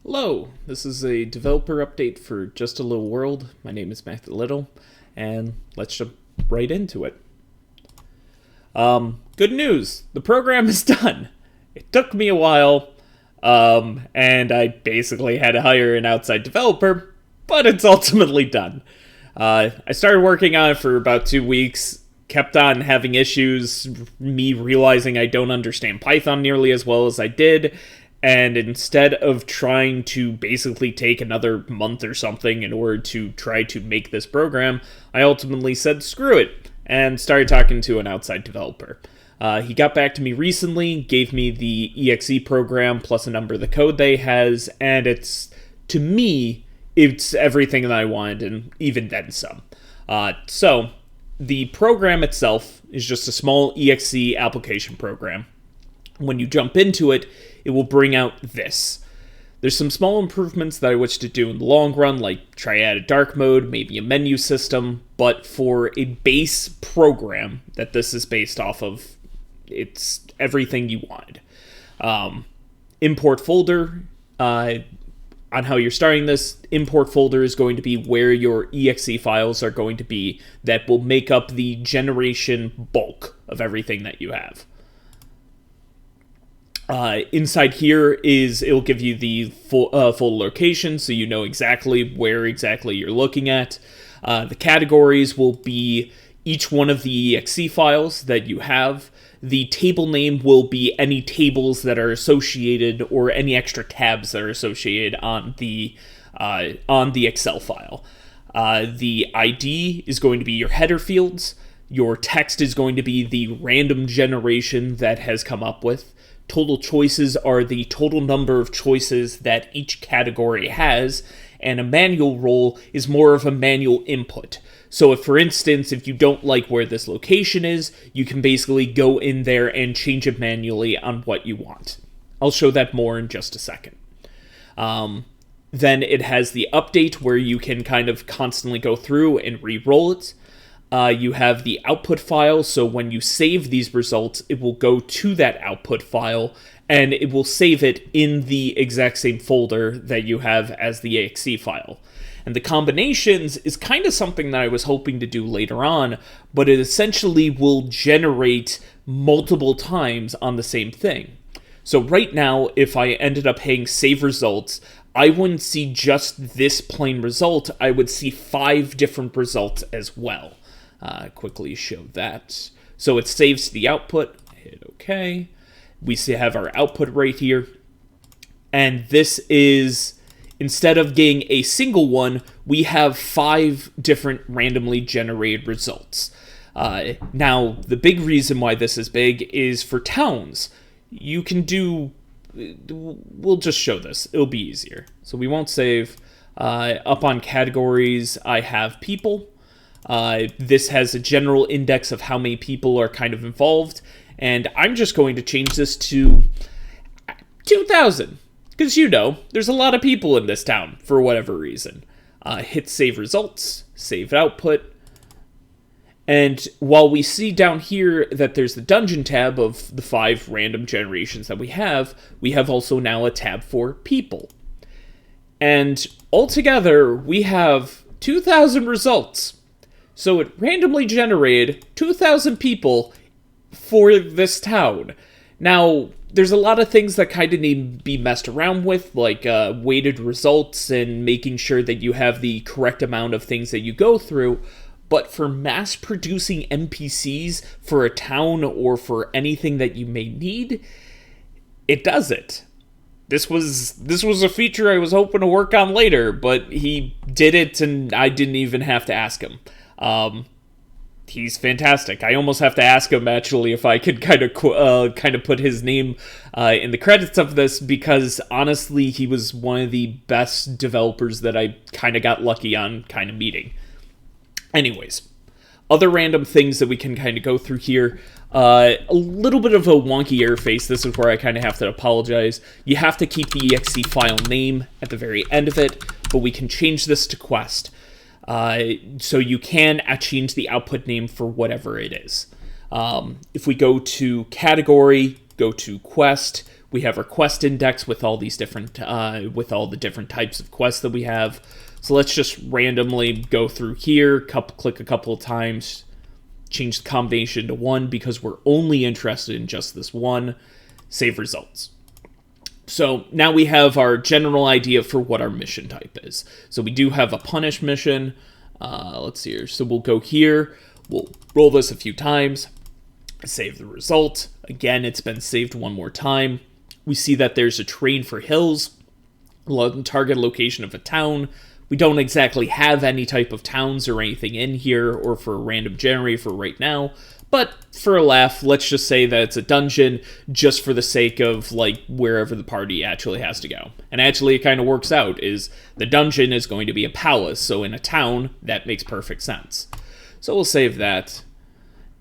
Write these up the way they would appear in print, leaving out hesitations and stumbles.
Hello, this is a developer update for Just a Little World. My name is Matthew Little, and let's jump right into it. Good news, the program is done. It took me a while, and I basically had to hire an outside developer, but it's ultimately done. I started working on it for about 2 weeks, kept on having issues, me realizing I don't understand Python nearly as well as I did, and instead of trying to basically take another month or something in order to try to make this program, I ultimately said screw it and started talking to an outside developer. He got back to me recently, gave me the exe program plus a number of the code they has, and to me, it's everything that I wanted and even then some. So the program itself is just a small exe application program. When you jump into it, it will bring out this. There's some small improvements that I wish to do in the long run, like try add a dark mode, maybe a menu system, but for a base program that this is based off of, it's everything you wanted. Import folder, on how you're starting this, import folder is going to be where your exe files are going to be that will make up the generation bulk of everything that you have. Inside here it'll give you the full location, so you know exactly where exactly you're looking at. The categories will be each one of the exe files that you have. The table name will be any tables that are associated or any extra tabs that are associated on the Excel file. The ID is going to be your header fields. Your text is going to be the random generation that has come up with. Total choices are the total number of choices that each category has, and a manual role is more of a manual input. So if, for instance, if you don't like where this location is, you can basically go in there and change it manually on what you want. I'll show that more in just a second. Then it has the update where you can kind of constantly go through and re-roll it. You have the output file, so when you save these results, it will go to that output file, and it will save it in the exact same folder that you have as the exe file. And the combinations is kind of something that I was hoping to do later on, but it essentially will generate multiple times on the same thing. So right now, if I ended up hitting save results, I wouldn't see just this plain result, I would see 5 different results as well. Quickly show that. So it saves the output, hit OK. We have our output right here. And this is, instead of getting a single one, we have 5 different randomly generated results. Now, the big reason why this is big is for towns. You can do, we'll just show this, it'll be easier. So we won't save. Up on categories, I have people. This has a general index of how many people are kind of involved, and I'm just going to change this to 2,000, because there's a lot of people in this town for whatever reason. Hit save results, save output, and while we see down here that there's the dungeon tab of the 5 random generations that we have also now a tab for people. And altogether, we have 2,000 results. So it randomly generated 2,000 people for this town. Now, there's a lot of things that kind of need to be messed around with, like weighted results and making sure that you have the correct amount of things that you go through. But for mass-producing NPCs for a town or for anything that you may need, it does it. This was a feature I was hoping to work on later, but he did it and I didn't even have to ask him. He's fantastic. I almost have to ask him actually if I could kind of put his name in the credits of this, because honestly he was one of the best developers that I kind of got lucky on kind of meeting. Anyways, other random things that we can kind of go through here. A little bit of a wonky interface. This is where I kind of have to apologize. You have to keep the exe file name at the very end of it, but we can change this to quest. So you can change the output name for whatever it is. If we go to category, go to quest, We have our quest index with all these different, with all the different types of quests that we have. So let's just randomly go through here, click a couple of times, change the combination to 1 because we're only interested in just this one. Save results. So now we have our general idea for what our mission type is. So we do have a punish mission. Let's see here. So we'll go here. We'll roll this a few times. Save the result. Again, it's been saved one more time. We see that there's a terrain for hills. Target location of a town. We don't exactly have any type of towns or anything in here or for a random generator for right now. But for a laugh, let's just say that it's a dungeon just for the sake of like wherever the party actually has to go. And actually it kind of works out is the dungeon is going to be a palace. So in a town, that makes perfect sense. So we'll save that.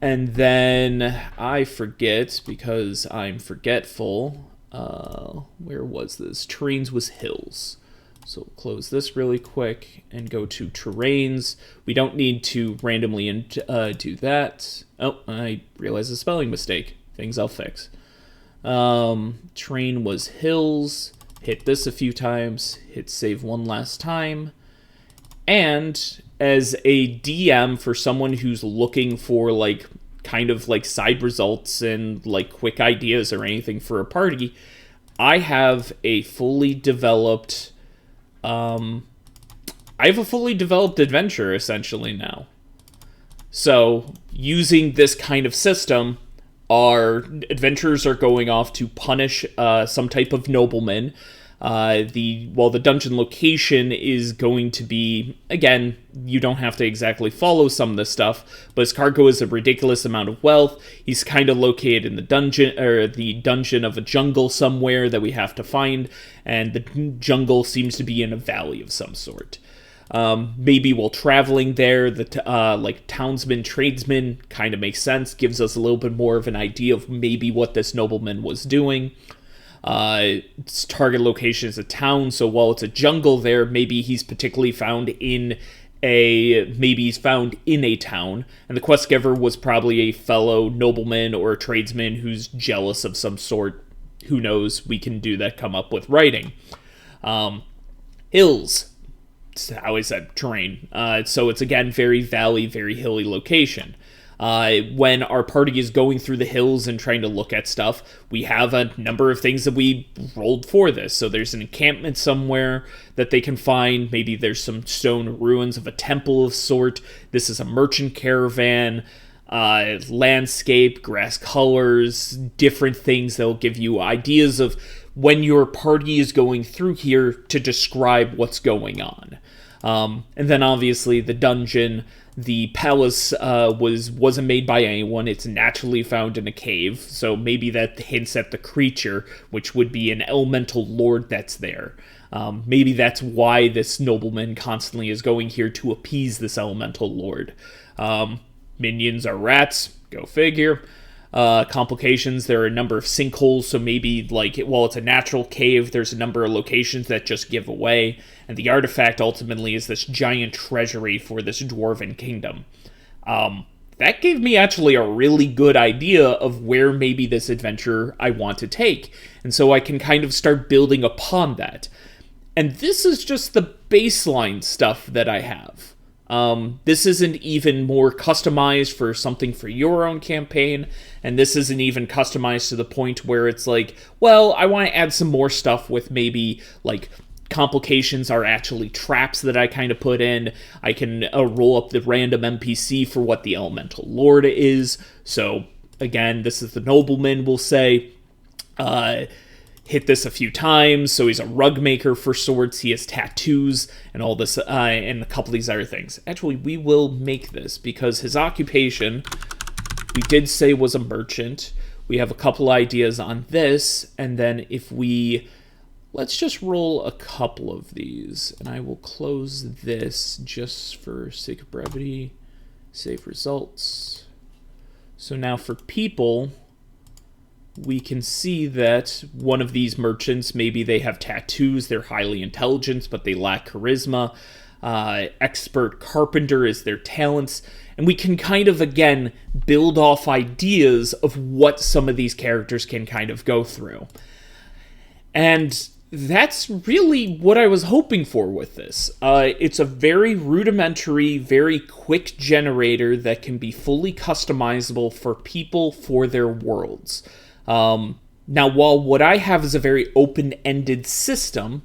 And then I forget because I'm forgetful. Where was this? Terrains was hills. So we'll close this really quick and go to terrains. We don't need to randomly do that. Oh, I realized a spelling mistake. Things I'll fix. Terrain was hills. Hit this a few times. Hit save one last time. And as a DM for someone who's looking for like kind of like side results and like quick ideas or anything for a party, I have a fully developed adventure essentially now. So using this kind of system, our adventurers are going off to punish some type of nobleman. The dungeon location is going to be, again, you don't have to exactly follow some of this stuff, but his cargo is a ridiculous amount of wealth. He's kind of located in the dungeon of a jungle somewhere that we have to find, and the jungle seems to be in a valley of some sort. Maybe while traveling there, the townsman, tradesman kind of makes sense, gives us a little bit more of an idea of maybe what this nobleman was doing. Its target location is a town, so while it's a jungle there, maybe he's particularly found in a town, and the quest giver was probably a fellow nobleman or a tradesman who's jealous of some sort. Who knows? We can do that, come up with writing. Hills. How I said, terrain. So it's again very valley, very hilly location. When our party is going through the hills and trying to look at stuff, we have a number of things that we rolled for this. So there's an encampment somewhere that they can find. Maybe there's some stone ruins of a temple of sort. This is a merchant caravan. Landscape, grass colors, different things that'll give you ideas of when your party is going through here to describe what's going on. And then obviously the dungeon, the palace wasn't made by anyone. It's naturally found in a cave, so maybe that hints at the creature, which would be an elemental lord that's there. Maybe that's why this nobleman constantly is going here to appease this elemental lord. Minions are rats, go figure. Complications, there are a number of sinkholes, so maybe, while it's a natural cave, there's a number of locations that just give away, and the artifact ultimately is this giant treasury for this dwarven kingdom. That gave me actually a really good idea of where maybe this adventure I want to take, and so I can kind of start building upon that. And this is just the baseline stuff that I have. This isn't even more customized for something for your own campaign, and this isn't even customized to the point where it's like, well, I want to add some more stuff with maybe, complications are actually traps that I kind of put in. I can roll up the random NPC for what the elemental lord is. So, again, this is the nobleman, we'll say. Hit this a few times, so he's a rug maker for sorts, he has tattoos, and all this, and a couple of these other things. Actually, we will make this, because his occupation, we did say was a merchant. We have a couple ideas on this, and then let's just roll a couple of these, and I will close this just for sake of brevity. Save results. So now for people, we can see that one of these merchants, maybe they have tattoos, they're highly intelligent, but they lack charisma. Expert carpenter is their talents. And we can kind of, again, build off ideas of what some of these characters can kind of go through. And that's really what I was hoping for with this. It's a very rudimentary, very quick generator that can be fully customizable for people for their worlds. Now, while what I have is a very open-ended system,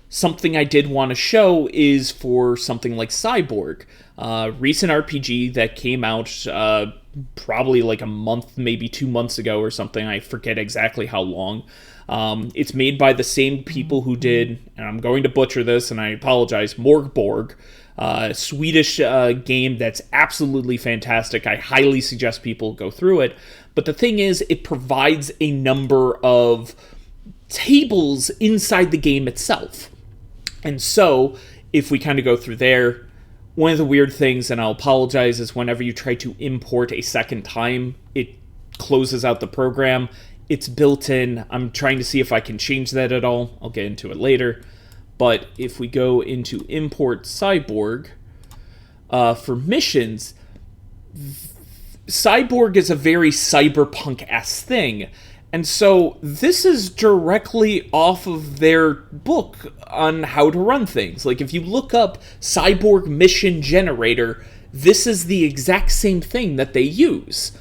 something I did want to show is for something like Cyborg, recent RPG that came out probably like a month, maybe 2 months ago or something. I forget exactly how long. It's made by the same people who did, and I'm going to butcher this, and I apologize, Morgborg, Swedish game that's absolutely fantastic. I highly suggest people go through it. But the thing is, it provides a number of tables inside the game itself. And so, if we kind of go through there, one of the weird things, and I'll apologize, is whenever you try to import a second time, it closes out the program. It's built in. I'm trying to see if I can change that at all. I'll get into it later. But if we go into import Cyborg, for missions, Cyborg is a very cyberpunk-esque thing. And so this is directly off of their book on how to run things. Like, if you look up Cyborg Mission Generator, this is the exact same thing that they use.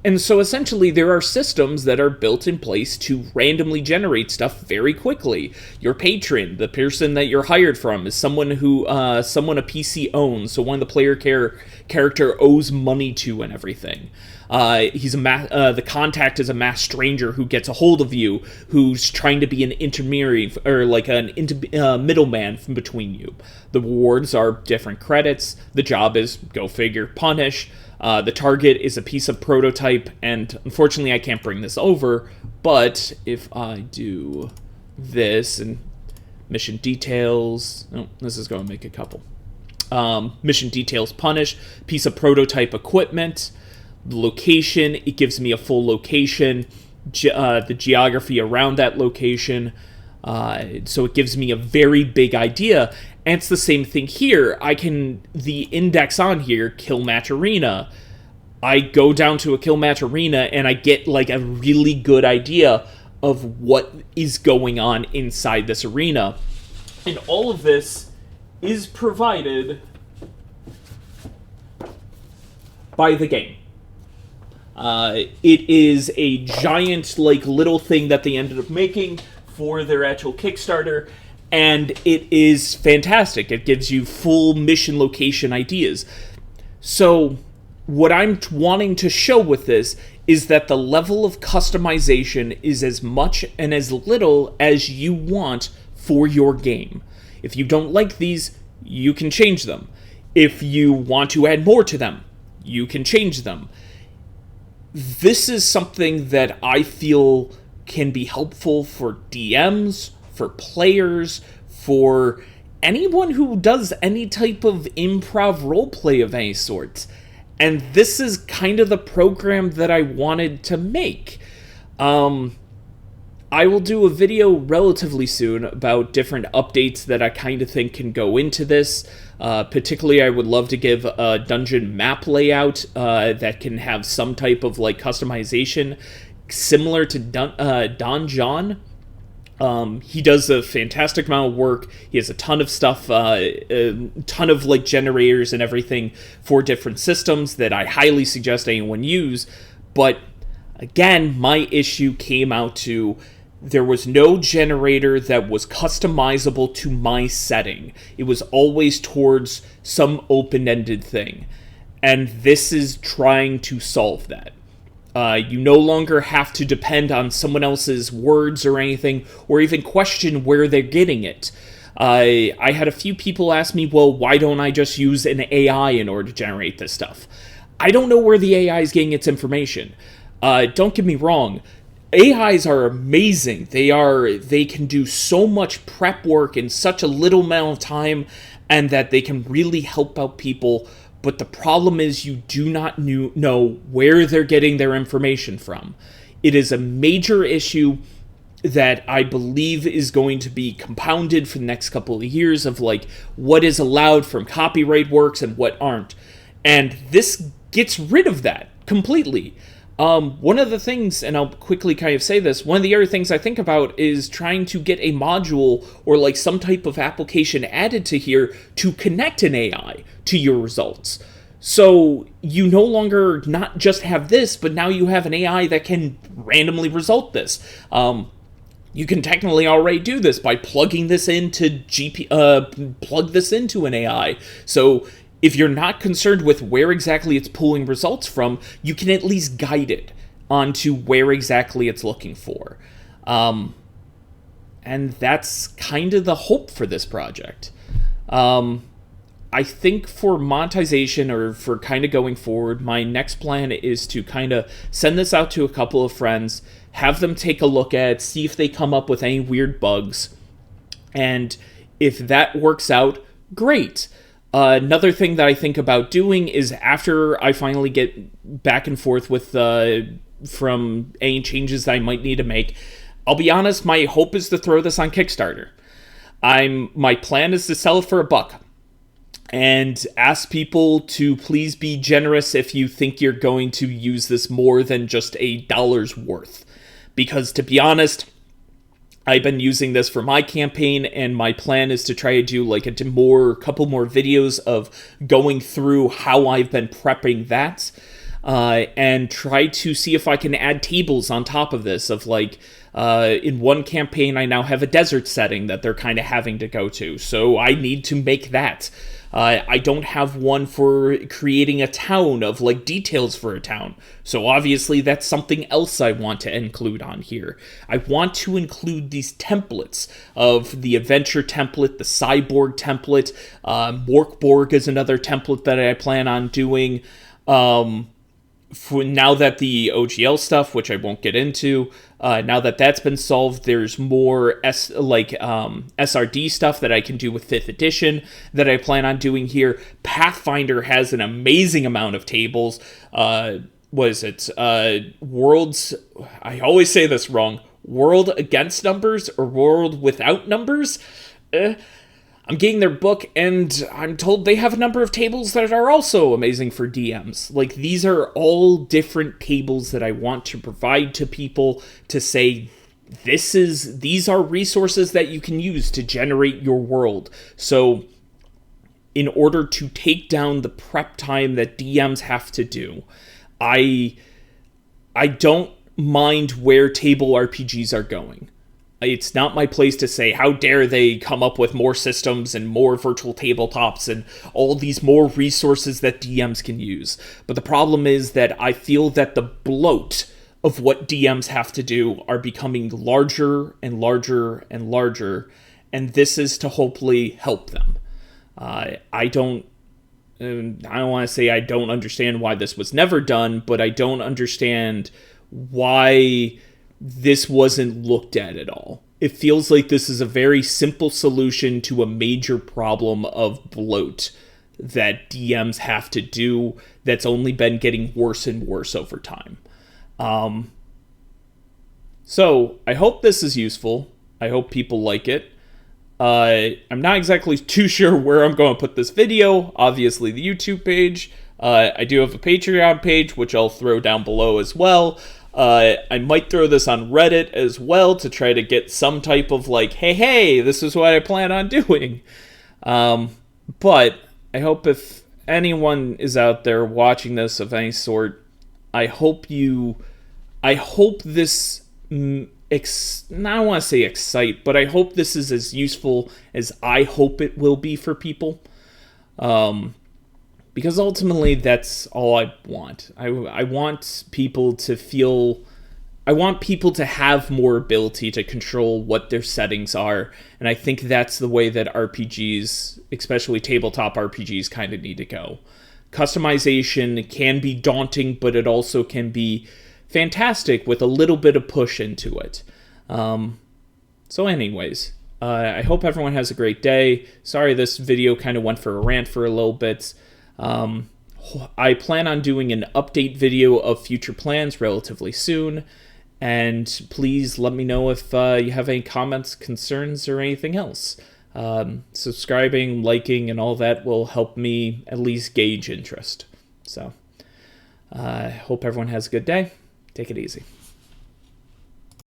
And so essentially there are systems that are built in place to randomly generate stuff very quickly. Your patron, the person that you're hired from, is someone who someone a PC owns, so one of the player character owes money to and everything. The contact is a masked stranger who gets a hold of you, who's trying to be an intermediary, or like an middleman from between you. The rewards are different credits. The job is, go figure, punish. The target is a piece of prototype, and unfortunately I can't bring this over, but if I do this, and mission details, this is going to make a couple. Mission details punish, piece of prototype equipment, the location, it gives me a full location, the geography around that location, so it gives me a very big idea. And it's the same thing here. The index on here, Kill Match Arena, I go down to a Kill Match Arena and I get like a really good idea of what is going on inside this arena. And all of this is provided by the game. It is a giant, like, little thing that they ended up making for their actual Kickstarter, and it is fantastic. It gives you full mission location ideas. So, what I'm wanting to show with this is that the level of customization is as much and as little as you want for your game. If you don't like these, you can change them. If you want to add more to them, you can change them. This is something that I feel can be helpful for DMs, for players, for anyone who does any type of improv roleplay of any sort. And this is kind of the program that I wanted to make. I will do a video relatively soon about different updates that I kind of think can go into this. Particularly, I would love to give a dungeon map layout that can have some type of like customization similar to Don John. He does a fantastic amount of work. He has a ton of stuff, a ton of like generators and everything for different systems that I highly suggest anyone use. But again, my issue came out to there was no generator that was customizable to my setting. It was always towards some open-ended thing. And this is trying to solve that. You no longer have to depend on someone else's words or anything, or even question where they're getting it. I had a few people ask me, well, why don't I just use an AI in order to generate this stuff? I don't know where the AI is getting its information. Don't get me wrong. AIs are amazing. They can do so much prep work in such a little amount of time, and that they can really help out people. But the problem is you do not know where they're getting their information from. It is a major issue that I believe is going to be compounded for the next couple of years of like what is allowed from copyright works and what aren't. And this gets rid of that completely. One of the things, and I'll quickly kind of say this, one of the other things I think about is trying to get a module or like some type of application added to here to connect an AI to your results. So you no longer not just have this, but now you have an AI that can randomly result this. You can technically already do this by plugging this into plug this into an AI. So if you're not concerned with where exactly it's pulling results from, you can at least guide it onto where exactly it's looking for. And that's kind of the hope for this project. I think for monetization or for kind of going forward, my next plan is to kind of send this out to a couple of friends, have them take a look at it, see if they come up with any weird bugs. And if that works out, great. Another thing that I think about doing is after I finally get back and forth with from any changes that I might need to make, I'll be honest, my hope is to throw this on Kickstarter. My plan is to sell it for $1 and ask people to please be generous if you think you're going to use this more than just $1's worth. Because to be honest, I've been using this for my campaign, and my plan is to try to do like a couple more videos of going through how I've been prepping that, and try to see if I can add tables on top of this. Of like, in one campaign, I now have a desert setting that they're kind of having to go to, so I need to make that. I don't have one for creating a town of like details for a town. So obviously that's something else I want to include on here. I want to include these templates of the adventure template, the cyborg template, Morkborg is another template that I plan on doing. For now that the OGL stuff, which I won't get into, now that that's been solved, there's more SRD stuff that I can do with 5th edition that I plan on doing here. Pathfinder has an amazing amount of tables. Worlds, I always say this wrong, World Against Numbers or World Without Numbers? I'm getting their book, and I'm told they have a number of tables that are also amazing for DMs. Like, these are all different tables that I want to provide to people to say, these are resources that you can use to generate your world. So, in order to take down the prep time that DMs have to do, I don't mind where table RPGs are going. It's not my place to say, how dare they come up with more systems and more virtual tabletops and all these more resources that DMs can use. But the problem is that I feel that the bloat of what DMs have to do are becoming larger and larger and larger, and this is to hopefully help them. I don't want to say I don't understand why this was never done, but I don't understand why this wasn't looked at all. It feels like this is a very simple solution to a major problem of bloat that DMs have to do that's only been getting worse and worse over time. So I hope this is useful. I hope people like it. I'm not exactly too sure where I'm going to put this video. Obviously the YouTube page. I do have a Patreon page, which I'll throw down below as well. I might throw this on Reddit as well to try to get some type of like, hey, this is what I plan on doing. But I hope if anyone is out there watching this of any sort, I hope this, I don't want to say excite, but I hope this is as useful as I hope it will be for people. Because ultimately, that's all I want. I want people to feel... I want people to have more ability to control what their settings are. And I think that's the way that RPGs, especially tabletop RPGs, kind of need to go. Customization can be daunting, but it also can be fantastic with a little bit of push into it. So anyways, I hope everyone has a great day. Sorry this video kind of went for a rant for a little bit. I plan on doing an update video of future plans relatively soon, and please let me know if you have any comments, concerns, or anything else. Subscribing, liking, and all that will help me at least gauge interest. So, I hope everyone has a good day. Take it easy.